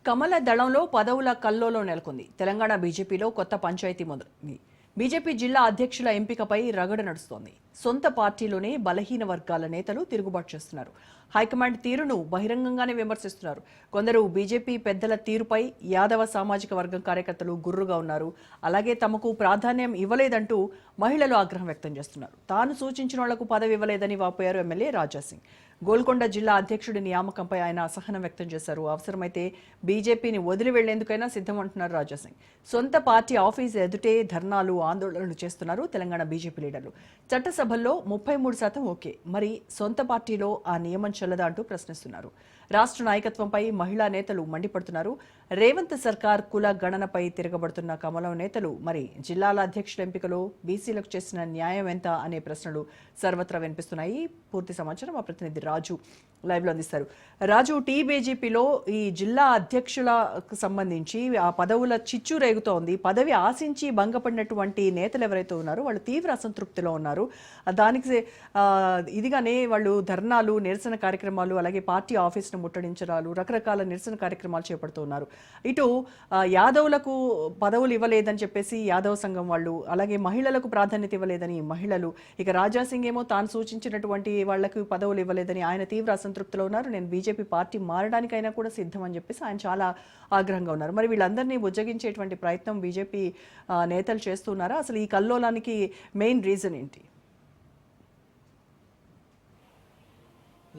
కమల దళంలో పదవుల కల్లోలం నెలకొంది. తెలంగాణ బీజేపీలో కొత్త పంచాయతీ మొదలైంది. బీజేపీ జిల్లా అధ్యక్షుల ఎంపికపై రగడ నడుస్తోంది. సొంత పార్టీలోనే బలహీన వర్గాల నేతలు తిరుగుబాటు చేస్తున్నారు. హైకమాండ్ తీరును బహిరంగంగానే విమర్శిస్తున్నారు. కొందరు బీజేపీ పెద్దల తీరుపై యాదవ సామాజిక వర్గం కార్యకర్తలు గుర్రుగా ఉన్నారు. అలాగే తమకు ప్రాధాన్యం ఇవ్వలేదంటూ మహిళలు ఆగ్రహం వ్యక్తం చేస్తున్నారు. తాను సూచించిన వాళ్లకు పదవి ఇవ్వలేదని వాపోయారు ఎమ్మెల్యే రాజాసింగ్. గోల్కొండ జిల్లా అధ్యక్షుడి నియామకంపై ఆయన అసహనం వ్యక్తం చేశారు. అవసరమైతే బీజేపీని వదిలి వెళ్లేందుకైనా సిద్ధమంటున్నారు రాజాసింగ్. సొంత పార్టీ ఆఫీసు ఎదుటే ధర్నాలు, ఆందోళనలు చేస్తున్నారు తెలంగాణ బీజేపీ లీడర్లు. చట్టసభల్లో 33% ఓకే, మరి సొంత పార్టీలో ఆ నియమం చెల్లదా అంటూ ప్రశ్నిస్తున్నారు. రాష్ట్ర నాయకత్వంపై మహిళా నేతలు మండిపడుతున్నారు. రేవంత్ సర్కార్ కుల గణనపై తిరగబడుతున్న కమలం నేతలు మరి జిల్లాల అధ్యక్షుల ఎంపికలో బీసీలకు చేసిన న్యాయం ఎంత అనే ప్రశ్నలు సర్వత్రా వినిపిస్తున్నాయి. పూర్తి సమాచారం మా ప్రతినిధి రాజు లైవ్ లో అందిస్తారు. రాజు, టీబీజేపీలో ఈ జిల్లా అధ్యక్షులకు సంబంధించి ఆ పదవుల చిచ్చు రేగుతోంది. పదవి ఆశించి భంగపడినటువంటి నేతలు ఎవరైతే ఉన్నారో వాళ్ళు తీవ్ర అసంతృప్తిలో ఉన్నారు. దానికి ఇదిగానే వాళ్ళు ధర్నాలు, నిరసన కార్యక్రమాలు, అలాగే పార్టీ ఆఫీసును ముట్టడించడాలు, రకరకాల నిరసన కార్యక్రమాలు చేపడుతున్నారు. ఇటు యాదవులకు పదవులు ఇవ్వలేదని చెప్పేసి యాదవ సంఘం వాళ్ళు, అలాగే మహిళలకు ప్రాధాన్యత ఇవ్వలేదని మహిళలు, ఇక రాజాసింగ్ ఏమో తాను సూచించినటువంటి వాళ్లకు పదవులు ఇవ్వలేదని ఆయన తీవ్ర అసంతృప్తిలో ఉన్నారు. నేను బీజేపీ పార్టీ మారడానికైనా కూడా సిద్ధం అని చెప్పేసి ఆయన చాలా ఆగ్రహంగా ఉన్నారు. మరి వీళ్ళందరినీ బుజ్జగించేటువంటి ప్రయత్నం బీజేపీ నేతలు చేస్తున్నారా? అసలు ఈ కల్లోలానికి మెయిన్ రీజన్ ఏంటి?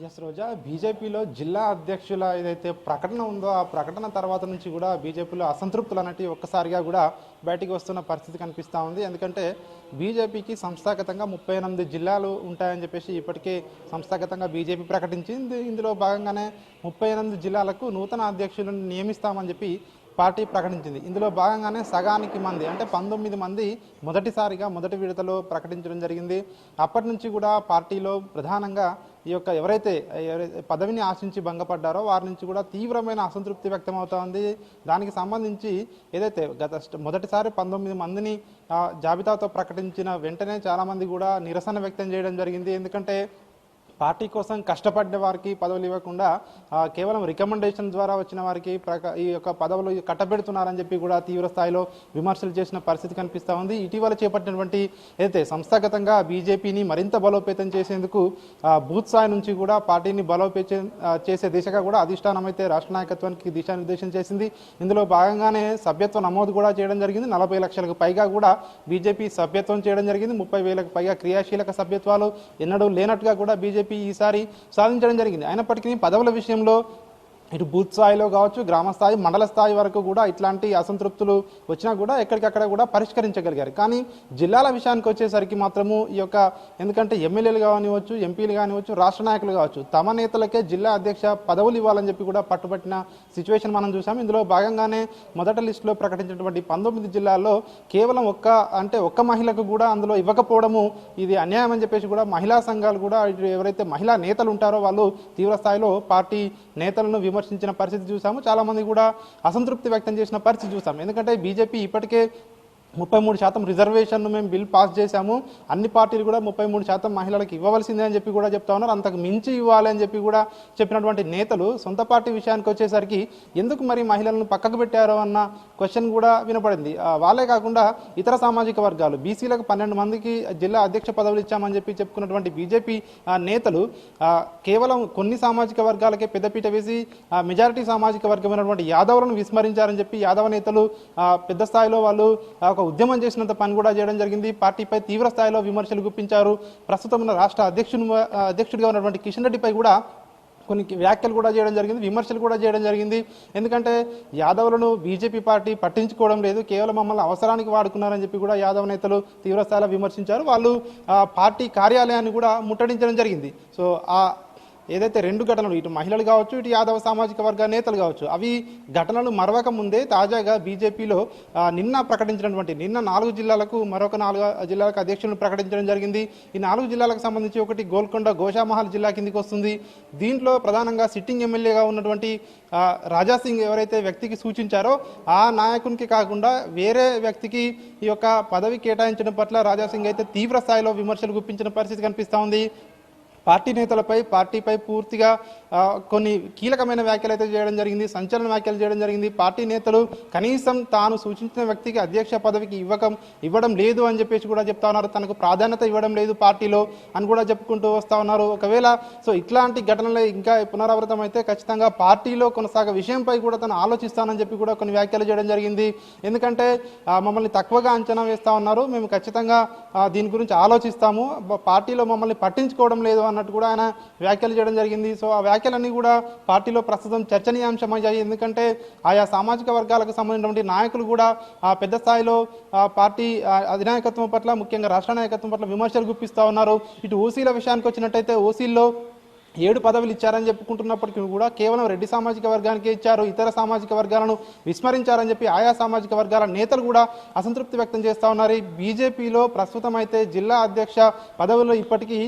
ఎస్ రోజా, బీజేపీలో జిల్లా అధ్యక్షుల ఏదైతే ప్రకటన ఉందో ఆ ప్రకటన తర్వాత నుంచి కూడా బీజేపీలో అసంతృప్తులు అనేవి ఒక్కసారిగా కూడా బయటికి వస్తున్న పరిస్థితి కనిపిస్తూ ఉంది. ఎందుకంటే బీజేపీకి సంస్థాగతంగా 38 జిల్లాలు ఉంటాయని చెప్పేసి ఇప్పటికే సంస్థాగతంగా బీజేపీ ప్రకటించింది. ఇందులో భాగంగానే 38 జిల్లాలకు నూతన అధ్యక్షులను నియమిస్తామని చెప్పి పార్టీ ప్రకటించింది. ఇందులో భాగంగానే సగానికి మంది అంటే 19 మంది మొదటిసారిగా మొదటి విడతలో ప్రకటించడం జరిగింది. అప్పటి నుంచి కూడా పార్టీలో ప్రధానంగా ఈ యొక్క ఎవరైతే పదవిని ఆశించి భంగపడ్డారో వారి నుంచి కూడా తీవ్రమైన అసంతృప్తి వ్యక్తం అవుతా ఉంది. దానికి సంబంధించి ఏదైతే మొదటిసారి 19 మందిని జాబితాతో ప్రకటించిన వెంటనే చాలామంది కూడా నిరసన వ్యక్తం చేయడం జరిగింది. ఎందుకంటే పార్టీ కోసం కష్టపడ్డ వారికి పదవులు ఇవ్వకుండా కేవలం రికమెండేషన్ ద్వారా వచ్చిన వారికి ఈ యొక్క పదవులు కట్టబెడుతున్నారని చెప్పి కూడా తీవ్ర స్థాయిలో విమర్శలు చేసిన పరిస్థితి కనిపిస్తూ ఉంది. ఇటీవల చేపట్టినటువంటి ఏదైతే సంస్థాగతంగా బీజేపీని మరింత బలోపేతం చేసేందుకు బూత్ స్థాయి నుంచి కూడా పార్టీని బలోపేతం చేసే దిశగా కూడా అధిష్టానం అయితే రాష్ట్ర నాయకత్వానికి దిశానిర్దేశం చేసింది. ఇందులో భాగంగానే సభ్యత్వ నమోదు కూడా చేయడం జరిగింది. 40 లక్షలకు పైగా కూడా బీజేపీ సభ్యత్వం చేయడం జరిగింది. 30,000కు పైగా క్రియాశీలక సభ్యత్వాలు ఎన్నడూ లేనట్టుగా కూడా బీజేపీ ఈసారి సాధించడం జరిగింది. అయినప్పటికీ పదవుల విషయంలో ఇటు బూత్ స్థాయిలో కావచ్చు, గ్రామ స్థాయి, మండల స్థాయి వరకు కూడా ఇట్లాంటి అసంతృప్తులు వచ్చినా కూడా ఎక్కడికక్కడ కూడా పరిష్కరించగలిగారు. కానీ జిల్లాల విషయానికి వచ్చేసరికి మాత్రము ఈ యొక్క ఎందుకంటే ఎమ్మెల్యేలు కానివచ్చు, ఎంపీలు కానివచ్చు, రాష్ట్ర నాయకులు కావచ్చు, తమ నేతలకే జిల్లా అధ్యక్ష పదవులు ఇవ్వాలని చెప్పి కూడా పట్టుబట్టిన సిచ్యువేషన్ మనం చూసాం. ఇందులో భాగంగానే మొదటి లిస్టులో ప్రకటించినటువంటి 19 జిల్లాల్లో కేవలం ఒక్క మహిళకు కూడా అందులో ఇవ్వకపోవడము ఇది అన్యాయం అని చెప్పేసి కూడా మహిళా సంఘాలు కూడా ఎవరైతే మహిళా నేతలు ఉంటారో వాళ్ళు తీవ్ర స్థాయిలో పార్టీ నేతలను విమర్శించిన పరిస్థితి చూసాము. చాలా మంది కూడా అసంతృప్తి వ్యక్తం చేసిన పరిస్థితి చూసాము. ఎందుకంటే బీజేపీ ఇప్పటికే 33% రిజర్వేషన్ను మేము బిల్ పాస్ చేశాము, అన్ని పార్టీలు కూడా 33% మహిళలకు ఇవ్వవలసిందే అని చెప్పి కూడా చెప్తా ఉన్నారు. అంతకు మించి ఇవ్వాలి అని చెప్పి కూడా చెప్పినటువంటి నేతలు సొంత పార్టీ విషయానికి వచ్చేసరికి ఎందుకు మరి మహిళలను పక్కకు పెట్టారో అన్న క్వశ్చన్ కూడా వినపడింది. వాళ్ళే కాకుండా ఇతర సామాజిక వర్గాలు బీసీలకు 12 మందికి జిల్లా అధ్యక్ష పదవులు ఇచ్చామని చెప్పి చెప్పుకున్నటువంటి బీజేపీ నేతలు కేవలం కొన్ని సామాజిక వర్గాలకే పెద్దపీట వేసి మెజారిటీ సామాజిక వర్గమైనటువంటి యాదవులను విస్మరించారని చెప్పి యాదవ నేతలు పెద్ద స్థాయిలో వాళ్ళు ఉద్యమం చేసినంత పని కూడా చేయడం జరిగింది. పార్టీపై తీవ్ర స్థాయిలో విమర్శలు గుప్పించారు. ప్రస్తుతం ఉన్న రాష్ట్ర అధ్యక్షుడిగా ఉన్నటువంటి కిషన్ రెడ్డిపై కూడా కొన్ని వ్యాఖ్యలు కూడా చేయడం జరిగింది, విమర్శలు కూడా చేయడం జరిగింది. ఎందుకంటే యాదవులను బీజేపీ పార్టీ పట్టించుకోవడం లేదు, కేవలం మమ్మల్ని అవసరానికి వాడుకున్నారని చెప్పి కూడా యాదవ నేతలు తీవ్రస్థాయిలో విమర్శించారు. వాళ్ళు పార్టీ కార్యాలయాన్ని కూడా ముట్టడించడం జరిగింది. సో ఏదైతే 2 ఘటనలు, ఇటు మహిళలు కావచ్చు, ఇటు యాదవ సామాజిక వర్గ నేతలు కావచ్చు, అవి ఘటనలు మరవక ముందే తాజాగా బీజేపీలో నిన్న 4 జిల్లాలకు మరొక 4 జిల్లాలకు అధ్యక్షులను ప్రకటించడం జరిగింది. ఈ 4 జిల్లాలకు సంబంధించి ఒకటి గోల్కొండ గోషామహల్ జిల్లా కిందికి వస్తుంది. దీంట్లో ప్రధానంగా సిట్టింగ్ ఎమ్మెల్యేగా ఉన్నటువంటి రాజాసింగ్ ఎవరైతే వ్యక్తికి సూచించారో ఆ నాయకునికి కాకుండా వేరే వ్యక్తికి ఈ యొక్క పదవి కేటాయించడం పట్ల రాజాసింగ్ అయితే తీవ్ర స్థాయిలో విమర్శలు గుప్పించిన పరిస్థితి కనిపిస్తూ ఉంది. పార్టీ నేతలపై పార్టీపై పూర్తిగా కొన్ని కీలకమైన వ్యాఖ్యలు అయితే చేయడం జరిగింది, సంచలన వ్యాఖ్యలు చేయడం జరిగింది. పార్టీ నేతలు కనీసం తాను సూచించిన వ్యక్తికి అధ్యక్ష పదవికి ఇవ్వడం లేదు అని చెప్పేసి కూడా చెప్తా ఉన్నారు. తనకు ప్రాధాన్యత ఇవ్వడం లేదు పార్టీలో అని కూడా చెప్పుకుంటూ వస్తా ఉన్నారు. ఒకవేళ ఇట్లాంటి ఘటనలు ఇంకా పునరావృతం అయితే ఖచ్చితంగా పార్టీలో కొనసాగే విషయంపై కూడా తను ఆలోచిస్తానని చెప్పి కూడా కొన్ని వ్యాఖ్యలు చేయడం జరిగింది. ఎందుకంటే మమ్మల్ని తక్కువగా అంచనా వేస్తా ఉన్నారు, మేము ఖచ్చితంగా దీని గురించి ఆలోచిస్తాము, పార్టీలో మమ్మల్ని పట్టించుకోవడం లేదు అన్నట్టు కూడా ఆయన వ్యాఖ్యలు చేయడం జరిగింది. సో ఆ వ్యాఖ్యలన్నీ కూడా పార్టీలో ప్రస్తుతం చర్చనీయాంశమయ్యాయి. ఎందుకంటే ఆయా సామాజిక వర్గాలకు సంబంధించినటువంటి నాయకులు కూడా పెద్ద స్థాయిలో పార్టీ అధినాయకత్వం పట్ల, ముఖ్యంగా రాష్ట్ర నాయకత్వం పట్ల విమర్శలు గుప్పిస్తా ఉన్నారు. ఇటు ఓసీల విషయానికి వచ్చినట్టయితే ఓసీల్లో 7 పదవులు ఇచ్చారని చెప్పుకుంటున్నప్పటికీ కూడా కేవలం రెడ్డి సామాజిక వర్గానికే ఇచ్చారు, ఇతర సామాజిక వర్గాలను విస్మరించారని చెప్పి ఆయా సామాజిక వర్గాల నేతలు కూడా అసంతృప్తి వ్యక్తం చేస్తూ ఉన్నారు. బీజేపీలో ప్రస్తుతం అయితే జిల్లా అధ్యక్ష పదవుల్లో ఇప్పటికీ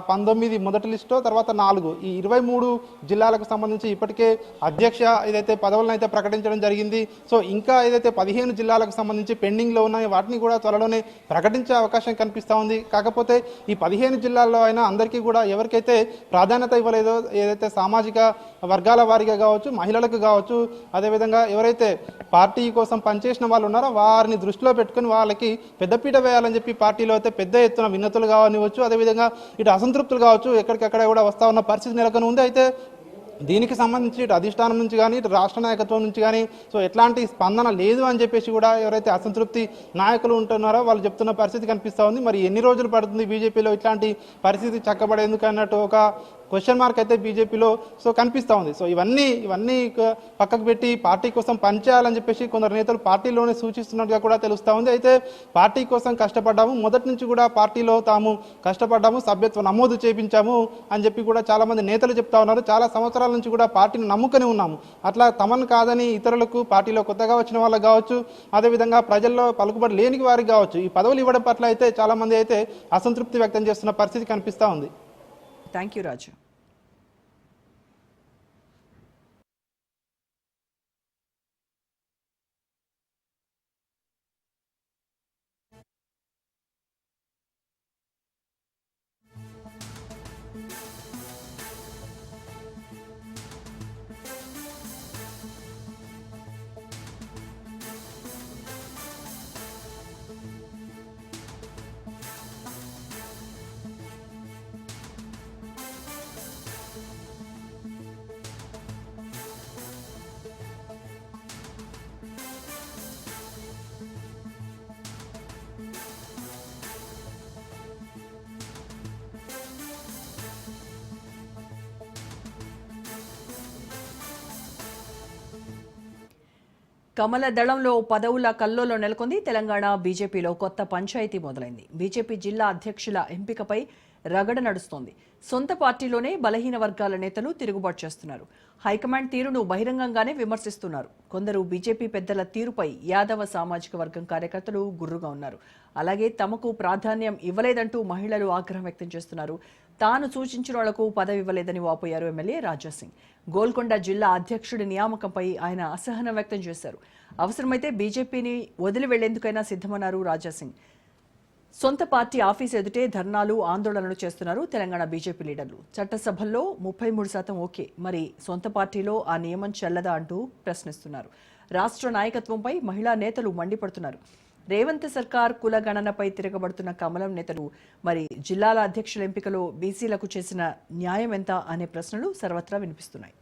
19 మొదటి లిస్టు, తర్వాత 4 ఈ 23 జిల్లాలకు సంబంధించి ఇప్పటికే అధ్యక్ష ఏదైతే పదవులను అయితే ప్రకటించడం జరిగింది. సో ఇంకా ఏదైతే 15 జిల్లాలకు సంబంధించి పెండింగ్లో ఉన్నాయో వాటిని కూడా త్వరలోనే ప్రకటించే అవకాశం కనిపిస్తూ ఉంది. కాకపోతే ఈ 15 జిల్లాల్లో అయినా అందరికీ కూడా ఎవరికైతే ప్రాధాన్యత ఇవ్వలేదో, ఏదైతే సామాజిక వర్గాల వారిగా కావచ్చు, మహిళలకు కావచ్చు, అదేవిధంగా ఎవరైతే పార్టీ కోసం పనిచేసిన వాళ్ళు ఉన్నారో వారిని దృష్టిలో పెట్టుకుని వాళ్ళకి పెద్దపీట వేయాలని చెప్పి పార్టీలో అయితే పెద్ద ఎత్తున విన్నతులు కావనివచ్చు, అదేవిధంగా ఇటు అసంతృప్తులు కావచ్చు, ఎక్కడికక్కడ కూడా వస్తా ఉన్న పరిస్థితి నెలకొని ఉంది. అయితే దీనికి సంబంధించి ఇటు అధిష్టానం నుంచి కానీ, ఇటు రాష్ట్ర నాయకత్వం నుంచి కానీ ఎట్లాంటి స్పందన లేదు అని చెప్పేసి కూడా ఎవరైతే అసంతృప్తి నాయకులు ఉంటున్నారో వాళ్ళు చెప్తున్న పరిస్థితి కనిపిస్తూ ఉంది. మరి ఎన్ని రోజులు పడుతుంది బీజేపీలో ఇట్లాంటి పరిస్థితి చక్కబడేందుకు అన్నట్టు ఒక క్వశ్చన్ మార్క్ అయితే బీజేపీలో కనిపిస్తూ ఉంది. సో ఇవన్నీ పక్కకు పెట్టి పార్టీ కోసం పనిచేయాలని చెప్పేసి కొందరు నేతలు పార్టీలోనే సూచిస్తున్నట్టుగా కూడా తెలుస్తూ ఉంది. అయితే పార్టీ కోసం కష్టపడ్డాము, మొదటి నుంచి కూడా పార్టీలో తాము కష్టపడ్డాము, సభ్యత్వ నమోదు చేయించాము అని చెప్పి కూడా చాలా మంది నేతలు చెప్తా ఉన్నారు. చాలా సంవత్సరాల నుంచి కూడా పార్టీని నమ్ముకొని ఉన్నాము, అట్లా తమను కాదని ఇతరులకు, పార్టీలో కొత్తగా వచ్చిన వాళ్ళకి కావచ్చు, అదేవిధంగా ప్రజల్లో పలుకుబడి లేని వారికి కావచ్చు ఈ పదవులు ఇవ్వడం పట్ల అయితే చాలా మంది అయితే అసంతృప్తి వ్యక్తం చేస్తున్న పరిస్థితి కనిపిస్తూ ఉంది. థ్యాంక్ యూ రాజు. కమల దళంలో పదవుల కల్లోలో నెలకొంది. తెలంగాణ బీజేపీలో కొత్త పంచాయతీ మొదలైంది. బీజేపీ జిల్లా అధ్యక్షుల ఎంపికపై రగడ నడుస్తోంది. సొంత పార్టీలోనే బలహీన వర్గాల నేతలు తిరుగుబాటు చేస్తున్నారు. హైకమాండ్ తీరును బహిరంగంగానే విమర్శిస్తున్నారు. కొందరు బీజేపీ పెద్దల తీరుపై యాదవ సామాజిక వర్గం కార్యకర్తలు గుర్రుగా ఉన్నారు. అలాగే తమకు ప్రాధాన్యం ఇవ్వలేదంటూ మహిళలు ఆగ్రహం వ్యక్తం చేస్తున్నారు. తాను సూచించిన వాళ్లకు పదవి ఇవ్వలేదని వాపోయారు ఎమ్మెల్యే రాజాసింగ్. గోల్కొండ జిల్లా అధ్యక్షుడి నియామకంపై ఆయన అసహనం వ్యక్తం చేశారు. అవసరమైతే బీజేపీని వదిలి వెళ్లేందుకైనా సిద్ధమన్నారు రాజాసింగ్. సొంత పార్టీ ఆఫీస్ ఎదుటే ధర్నాలు, ఆందోళనలు చేస్తున్నారు తెలంగాణ బీజేపీ లీడర్లు. చట్టసభల్లో 33% ఓకే, మరి సొంత పార్టీలో ఆ నియమం చెల్లదా అంటూ ప్రశ్నిస్తున్నారు. రాష్ట్ర నాయకత్వంపై మహిళా నేతలు మండిపడుతున్నారు. రేవంత్ సర్కార్ కులగణనపై తిరగబడుతున్న కమలం నేతలు మరి జిల్లాల అధ్యక్షుల ఎంపికలో బీసీలకు చేసిన న్యాయం ఎంత అనే ప్రశ్నలు సర్వత్రా వినిపిస్తున్నాయి.